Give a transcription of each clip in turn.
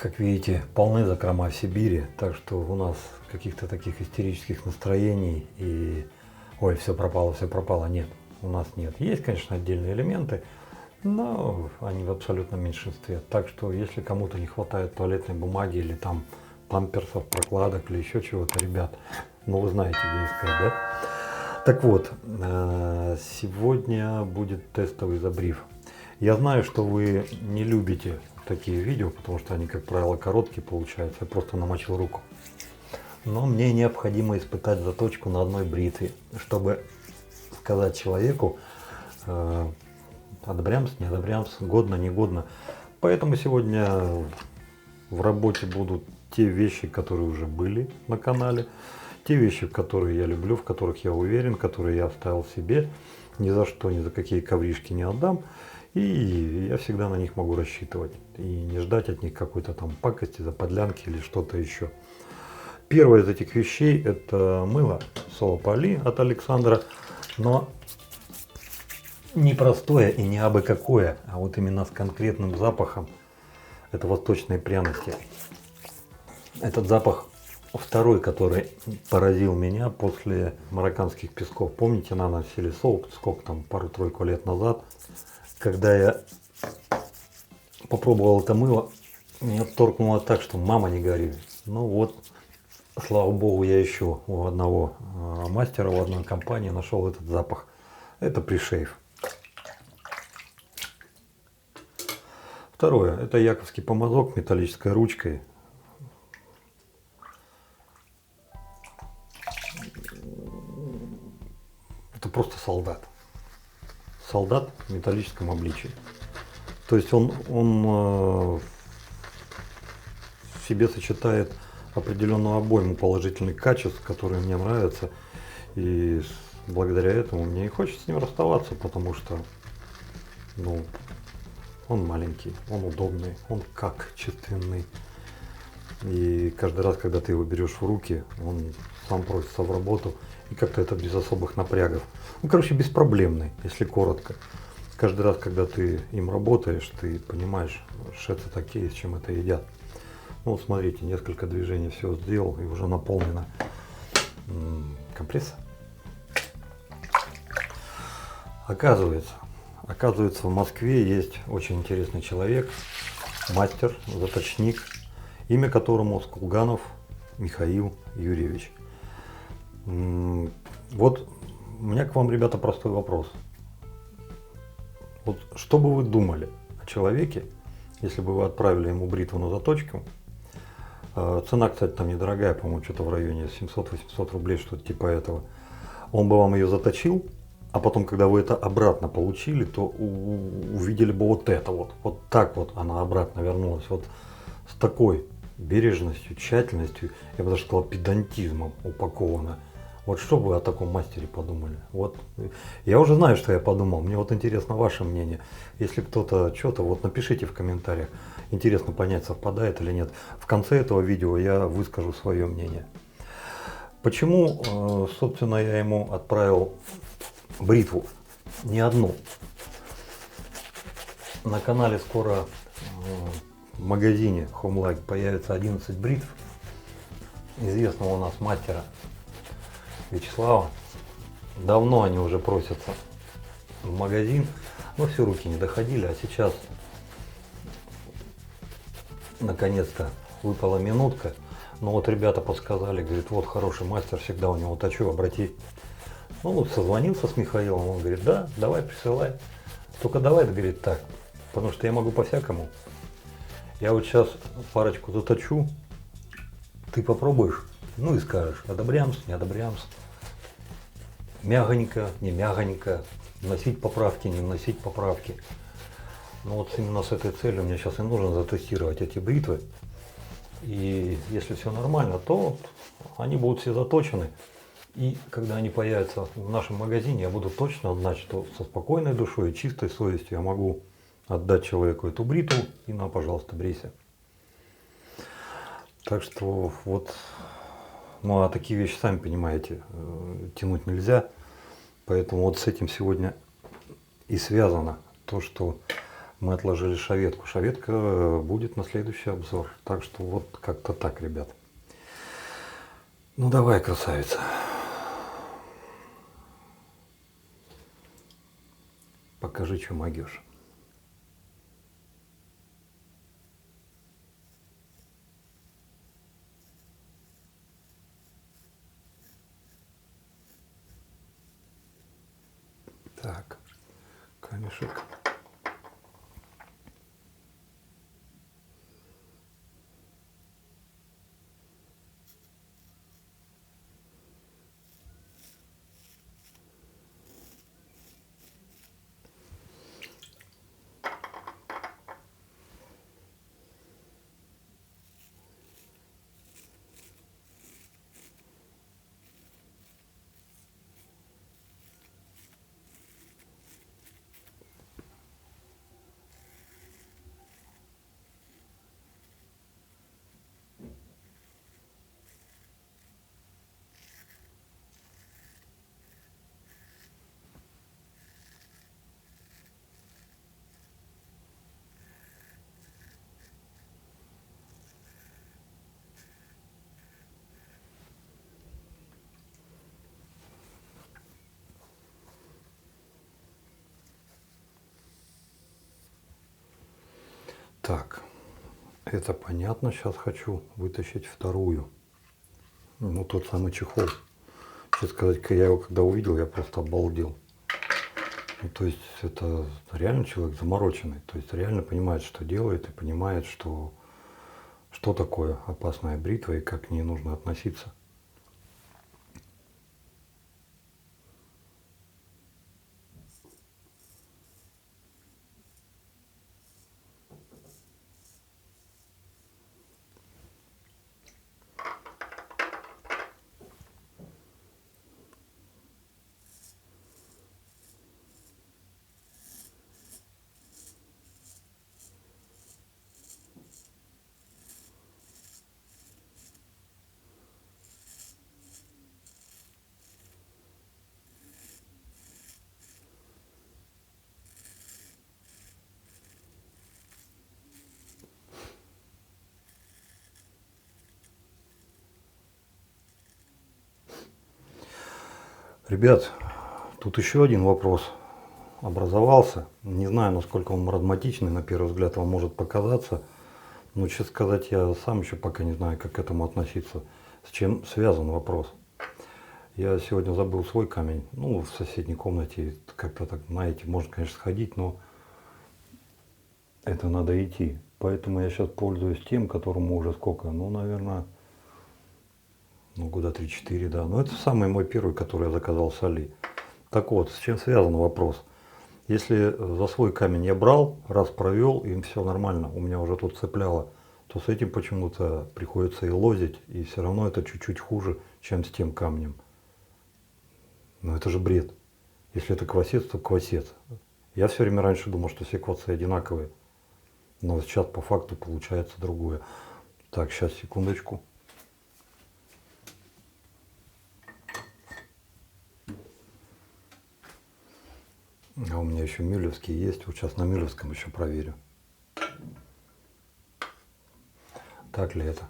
Как видите, полны закрома в Сибири, так что у нас каких-то таких истерических настроений и ой, все пропало, нет, у нас нет. Есть, конечно, отдельные элементы, но они в абсолютном меньшинстве. Так что если кому-то не хватает туалетной бумаги или там памперсов, прокладок или еще чего-то, ребят, ну вы знаете, где искать, да? Так вот, сегодня будет тестовый забриф. Я знаю, что вы не любите такие видео, потому что они, как правило, короткие получаются. Я просто намочил руку. Но мне необходимо испытать заточку на одной бритве, чтобы сказать человеку, одобрямс, не одобрямс, годно, не годно. Поэтому сегодня в работе будут те вещи, которые уже были на канале, те вещи, которые я люблю, в которых я уверен, которые я оставил себе, ни за что, ни за какие ковришки не отдам. И я всегда на них могу рассчитывать и не ждать от них какой-то там пакости, заподлянки или что-то еще. Первое из этих вещей — это мыло Соло-Поли от Александра, но не простое и не абы какое, а вот именно с конкретным запахом. Это восточные пряности. Этот запах второй, который поразил меня после марокканских песков. Помните, на нас носили соуп, сколько там, пару-тройку лет назад, когда я попробовал это мыло, меня торкнуло так, что мама не горюй. Ну вот, слава богу, я еще у одного мастера в одной компании нашел этот запах. Это Пришейв. Второе, это яковский помазок металлической ручкой. Это просто солдат. Солдат в металлическом обличии. То есть он в себе сочетает определенную обойму положительных качеств, которые мне нравятся. И благодаря этому мне и хочется с ним расставаться, потому что ну, он маленький, он удобный, он качественный. И каждый раз, когда ты его берешь в руки, он сам просится в работу. И как-то это без особых напрягов. Ну, короче, беспроблемный, если коротко. Каждый раз, когда ты им работаешь, ты понимаешь, что это такие, с чем это едят. Ну, вот смотрите, несколько движений все сделал, и уже наполнено компресса. Оказывается, в Москве есть очень интересный человек, мастер, заточник, имя которому Скулганов Михаил Юрьевич. Вот у меня к вам, ребята, простой вопрос. Вот что бы вы думали о человеке, если бы вы отправили ему бритву на заточку? Цена, кстати, там недорогая, по-моему, что-то в районе 700-800 рублей, что-то типа этого. Он бы вам ее заточил, а потом, когда вы это обратно получили, то увидели бы вот это вот. Вот так вот она обратно вернулась. Вот с такой бережностью, тщательностью, я бы даже сказал, педантизмом упакована. Вот что вы о таком мастере подумали? Вот я уже знаю, что я подумал. Мне вот интересно ваше мнение. Если кто-то что-то, вот напишите в комментариях. Интересно понять, совпадает или нет. В конце этого видео я выскажу свое мнение. Почему, собственно, я ему отправил бритву? Не одну. На канале скоро в магазине HomeLike появится 11 бритв известного у нас мастера Вячеслава. Давно они уже просятся в магазин, но все руки не доходили, а сейчас наконец-то выпала минутка. Но вот ребята подсказали, говорит, вот хороший мастер, всегда у него точу, обрати. Ну вот созвонился с Михаилом, он говорит, да, давай присылай. Только давай, говорит, так, потому что я могу по-всякому. Я вот сейчас парочку заточу, ты попробуешь, ну и скажешь, одобрямс, не одобрямс. Мягонько, не мягонько, вносить поправки, не вносить поправки. Ну вот именно с этой целью мне сейчас и нужно затестировать эти бритвы. И если все нормально, то они будут все заточены. И когда они появятся в нашем магазине, я буду точно знать, что со спокойной душой и чистой совестью я могу отдать человеку эту бритву и на, пожалуйста, брейся. Так что вот, ну а такие вещи, сами понимаете, тянуть нельзя. Поэтому вот с этим сегодня и связано то, что Мы отложили шаветку. Шаветка будет на следующий обзор. Так что вот как-то так, ребят. Ну давай, красавица. Покажи, что могешь. Так, камешек. Так, это понятно. Сейчас хочу вытащить вторую. Ну, тот самый чехол. Честно сказать, я его когда увидел, я просто обалдел. Ну, то есть это реально человек замороченный. То есть реально понимает, что делает, и понимает, что такое опасная бритва и как к ней нужно относиться. Ребят, тут еще один вопрос образовался. Не знаю, насколько он маразматичный, на первый взгляд вам может показаться. Но, честно сказать, я сам еще пока не знаю, как к этому относиться. С чем связан вопрос. Я сегодня забыл свой камень. Ну, в соседней комнате как-то так, знаете, можно, конечно, сходить, но это надо идти. Поэтому я сейчас пользуюсь тем, которому уже сколько, ну, наверное, года 3-4, да. Но это самый мой первый, который я заказал с Али. Так вот, с чем связан вопрос? Если за свой камень я брал, раз провел, им все нормально, у меня уже тут цепляло, то с этим почему-то приходится и лозить, и все равно это чуть-чуть хуже, чем с тем камнем. Но это же бред. Если это квасец, то квасец. Я все время раньше думал, что все квасы одинаковые. Но сейчас по факту получается другое. Так, сейчас, секундочку. А у меня еще мюллевские есть. Вот сейчас на мюллевском еще проверю. Так ли это?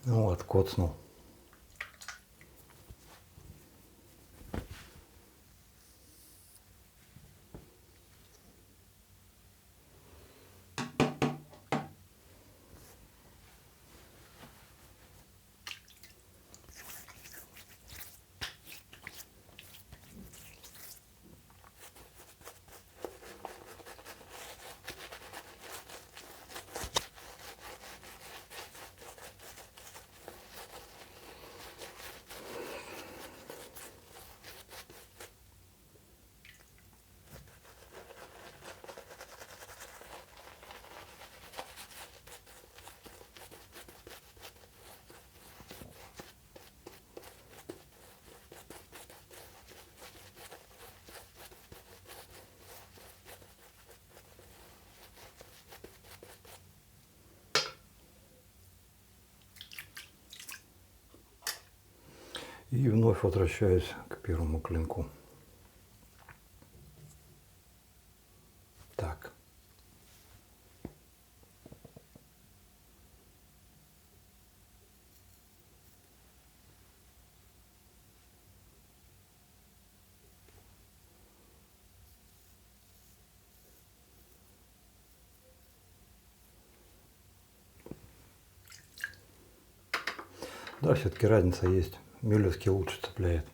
Вот, коцнул. И вновь возвращаюсь к первому клинку. Так. Да, все-таки разница есть. Мюллерский лучше цепляет.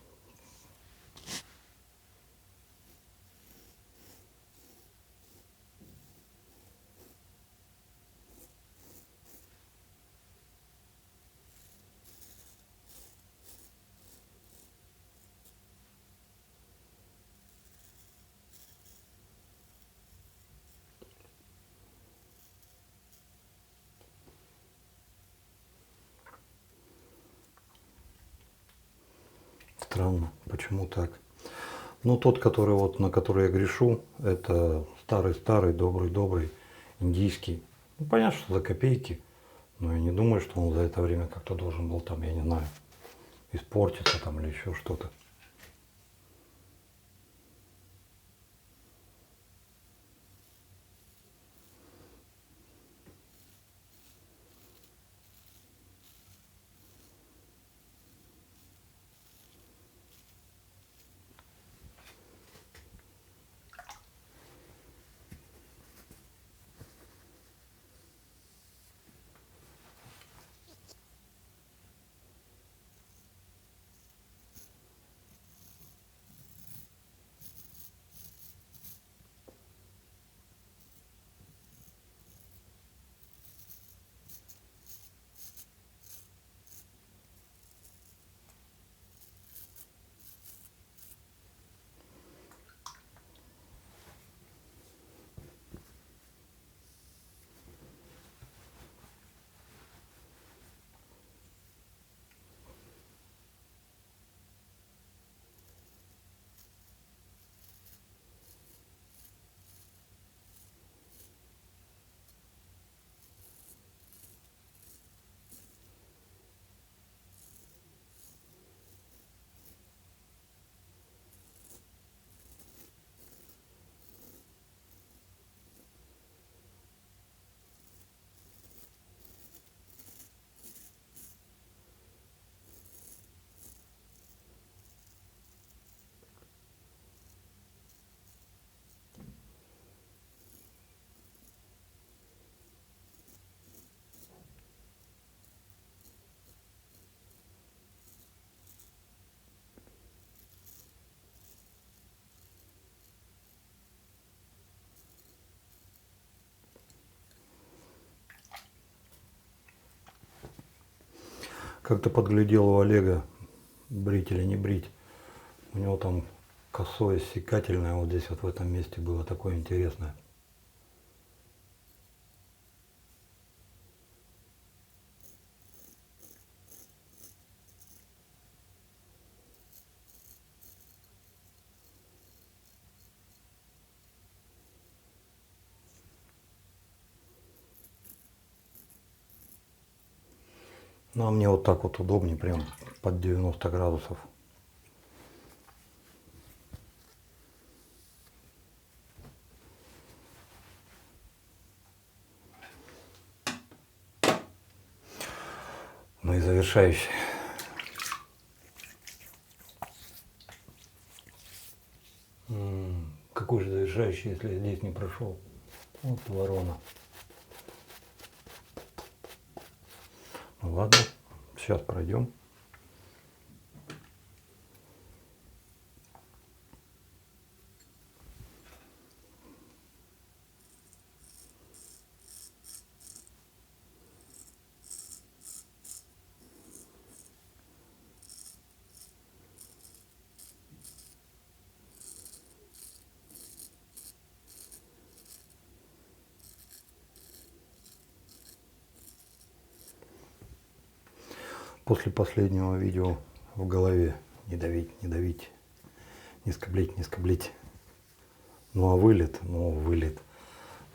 Странно, почему так? Ну, тот, который вот, на который я грешу, это старый-старый, добрый-добрый, индийский. Ну, понятно, что за копейки, но я не думаю, что он за это время как-то должен был там, я не знаю, испортиться там или еще что-то. Как-то подглядел у Олега, брить или не брить. У него там косое секательное вот здесь вот в этом месте было такое интересное. Ну а мне вот так вот удобнее, прям под 90 градусов. Ну и завершающий. Какой же завершающий, если я здесь не прошел? Вот ворона. Ну ладно, сейчас пройдем. После последнего видео в голове не давить, не давить, не скоблить, не скоблить. Ну а вылет, ну вылет.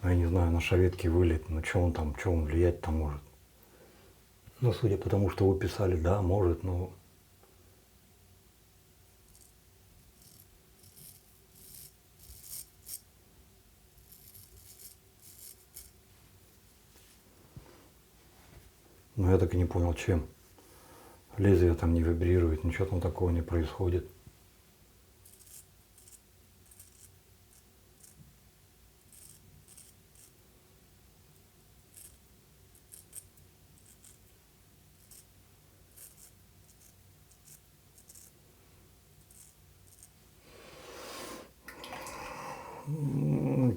Ну, я не знаю, на шаветке вылет, ну что он там, что он влиять там может. Ну, судя по тому, что вы писали, да, может, но... Но я так и не понял, чем. Лезвие там не вибрирует, ничего там такого не происходит.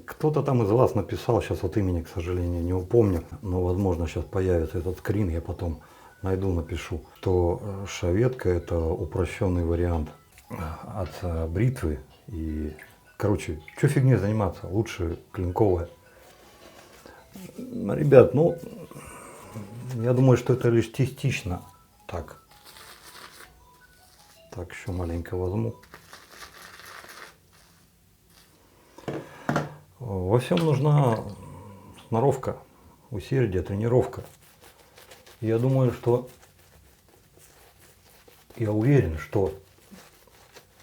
Кто-то там из вас написал, сейчас вот имени, к сожалению, не упомню, но, возможно, сейчас появится этот скрин, я потом найду, напишу, что шаветка – это упрощенный вариант от бритвы. И, короче, что фигней заниматься, лучше клинковая. Ребят, ну, я думаю, что это лишь частично так. Так, еще маленько возьму. Во всем нужна сноровка, усердие, тренировка. Я думаю, что, я уверен, что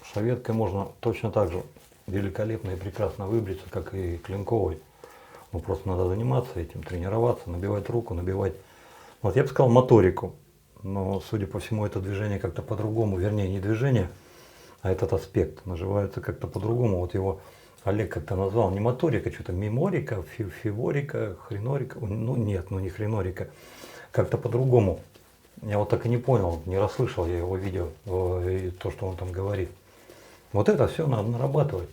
шаветкой можно точно так же великолепно и прекрасно выбриться, как и клинковой. Но просто надо заниматься этим, тренироваться, набивать руку, набивать, вот я бы сказал, моторику. Но, судя по всему, это движение как-то по-другому, вернее, не движение, а этот аспект называется как-то по-другому. Вот его Олег как-то назвал не моторика, что-то меморика, фиворика, хренорика. Ну нет, ну не хренорика. Как-то по-другому. Я вот так и не понял, не расслышал я его видео, и то, что он там говорит. Вот это все надо нарабатывать.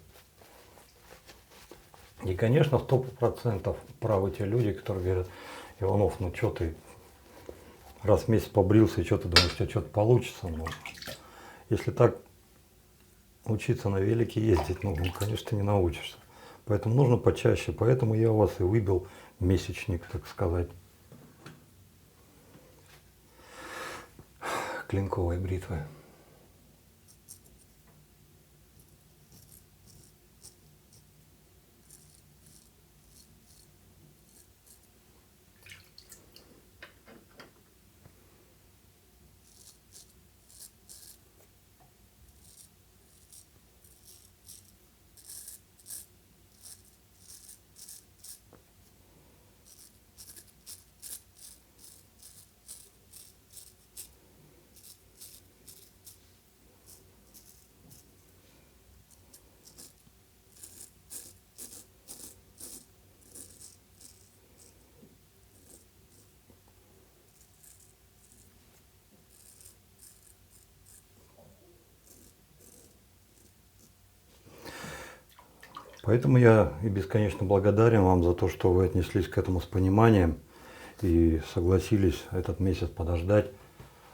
И, конечно, 100% правы те люди, которые говорят: Иванов, ну что ты раз в месяц побрился, и что ты думаешь, у тебя что-то получится? Ну, если так учиться на велике ездить, ну, конечно, ты не научишься. Поэтому нужно почаще. Поэтому я у вас и выбил месячник, так сказать, клинковой бритвы. Поэтому я и бесконечно благодарен вам за то, что вы отнеслись к этому с пониманием и согласились этот месяц подождать,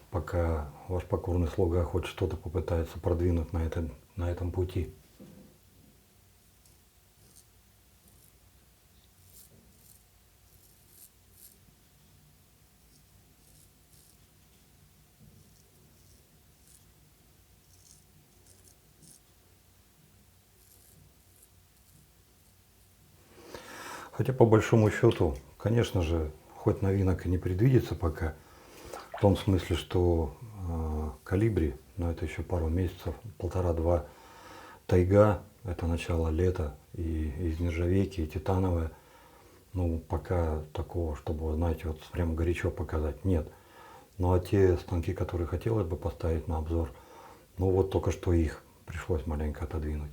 пока ваш покорный слуга хоть что-то попытается продвинуть на этом пути. Хотя по большому счету, конечно же, хоть новинок и не предвидится пока, в том смысле, что калибри, но это еще пару месяцев, полтора-два, тайга, это начало лета, и из нержавейки, и титановая, ну пока такого, чтобы, знаете, вот прям горячо показать, нет. Ну а те станки, которые хотелось бы поставить на обзор, ну вот только что их пришлось маленько отодвинуть.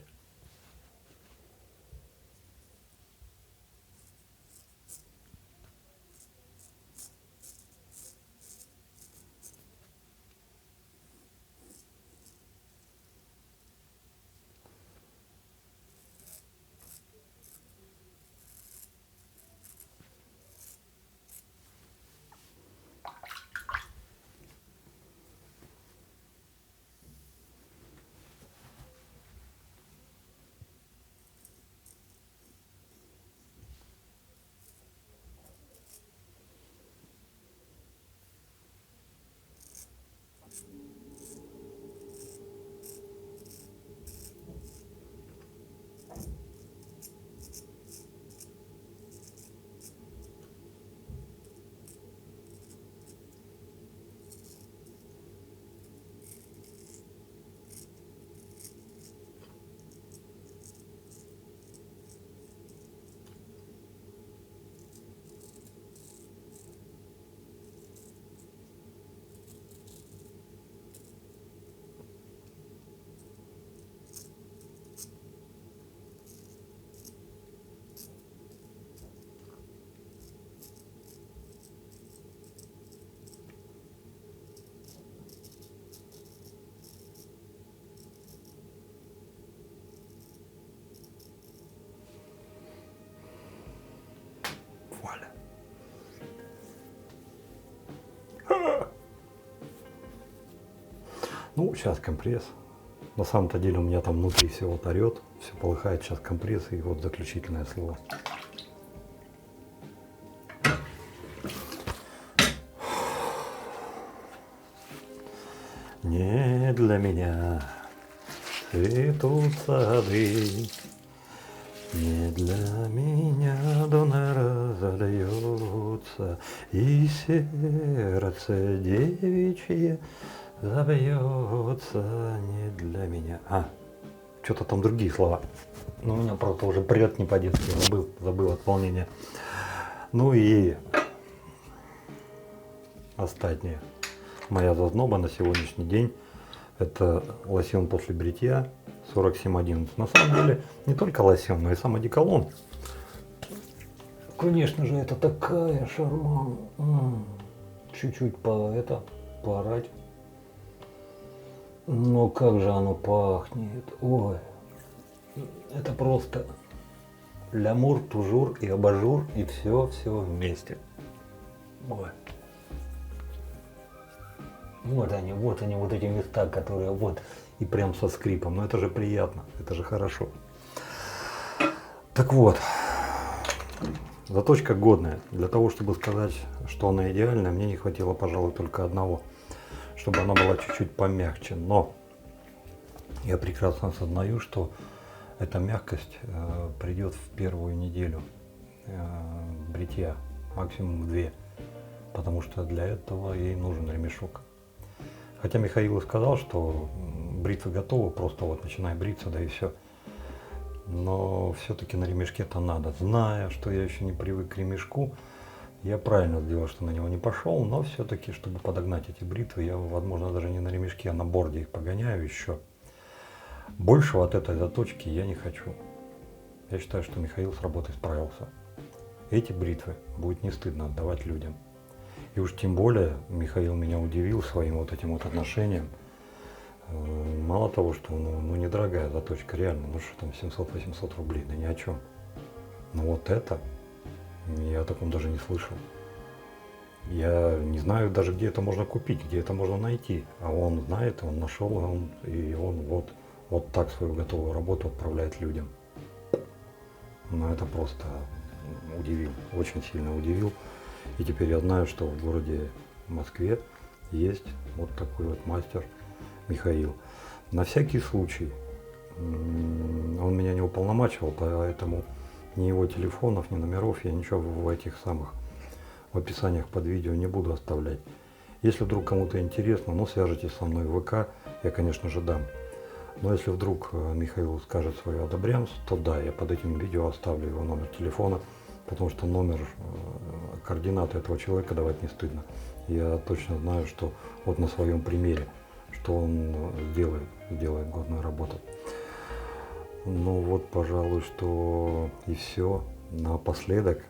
Вуаля. Ну, сейчас компресс. На самом-то деле у меня там внутри все вот орет, все полыхает, сейчас компресс и вот заключительное слово. Не для меня цветут сады, не для меня дон разольется, и сердце девичье забьется не для меня. Что-то там другие слова. Ну, у меня просто уже прет не по-детски, забыл от волнения. Ну и остатнее. Моя зазноба на сегодняшний день — это лосьон после бритья 4711. На самом деле не только лосьон, но и сам одеколон. Конечно же, это такая шарман. Чуть-чуть поорать. Но как же оно пахнет. Ой. Это просто лямур, тужур и абажур, и все вместе. Ой. Вот они, вот эти места, которые вот и прям со скрипом. Но это же приятно, это же хорошо. Так вот, заточка годная. Для того, чтобы сказать, что она идеальная, мне не хватило, пожалуй, только одного. Чтобы она была чуть-чуть помягче. Но я прекрасно осознаю, что эта мягкость придет в первую неделю бритья, максимум 2. Потому что для этого ей нужен ремешок. Хотя Михаил и сказал, что бритвы готовы, просто вот начинай бриться, да и все. Но все-таки на ремешке-то надо. Зная, что я еще не привык к ремешку, я правильно сделал, что на него не пошел, но все-таки, чтобы подогнать эти бритвы, я, возможно, даже не на ремешке, а на борде их погоняю еще. Большего от этой заточки я не хочу. Я считаю, что Михаил с работой справился. Эти бритвы будет не стыдно отдавать людям. И уж тем более Михаил меня удивил своим вот этим вот отношением. Мало того, что ну недорогая заточка, реально, ну что там 700-800 рублей, да ни о чем. Но вот это, я о таком даже не слышал. Я не знаю даже, где это можно купить, где это можно найти. А он знает, он нашел, и он вот так свою готовую работу отправляет людям. Ну это просто удивил, очень сильно удивил. И теперь я знаю, что в городе Москве есть вот такой вот мастер Михаил. На всякий случай, он меня не уполномачивал, поэтому ни его телефонов, ни номеров я ничего в этих самых в описаниях под видео не буду оставлять. Если вдруг кому-то интересно, ну свяжитесь со мной в ВК, я, конечно же, дам. Но если вдруг Михаил скажет свое одобрямство, то да, я под этим видео оставлю его номер телефона. потому что номер, координаты этого человека давать не стыдно. Я точно знаю, что вот на своем примере, что он сделает годную работу. Ну вот, пожалуй, что и все. Напоследок,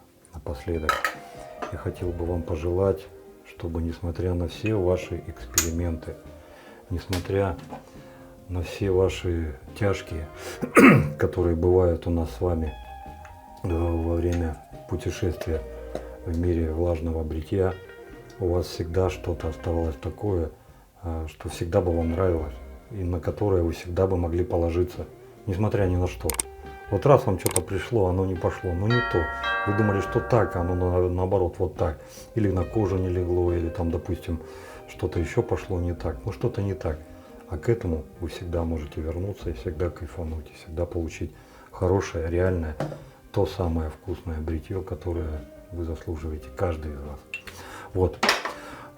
я хотел бы вам пожелать, чтобы, несмотря на все ваши эксперименты, несмотря на все ваши тяжкие, которые бывают у нас с вами во время путешествия в мире влажного бритья, у вас всегда что-то оставалось такое, что всегда бы вам нравилось, и на которое вы всегда бы могли положиться, несмотря ни на что. Вот раз вам что-то пришло, оно не пошло, но не то. Вы думали, что так, а оно наоборот вот так. Или на кожу не легло, или там, допустим, что-то еще пошло не так. Ну что-то не так. А к этому вы всегда можете вернуться и всегда кайфануть, и всегда получить хорошее, реальное, то самое вкусное бритье, которое вы заслуживаете, каждый из вас. Вот,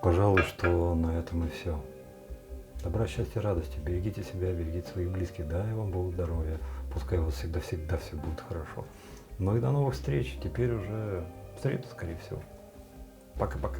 пожалуй, что на этом и все. Добра, счастья, радости. Берегите себя, берегите своих близких. Дай вам Бог здоровья. Пускай у вас всегда все будет хорошо. Ну и до новых встреч. Теперь уже в среду, скорее всего. Пока-пока.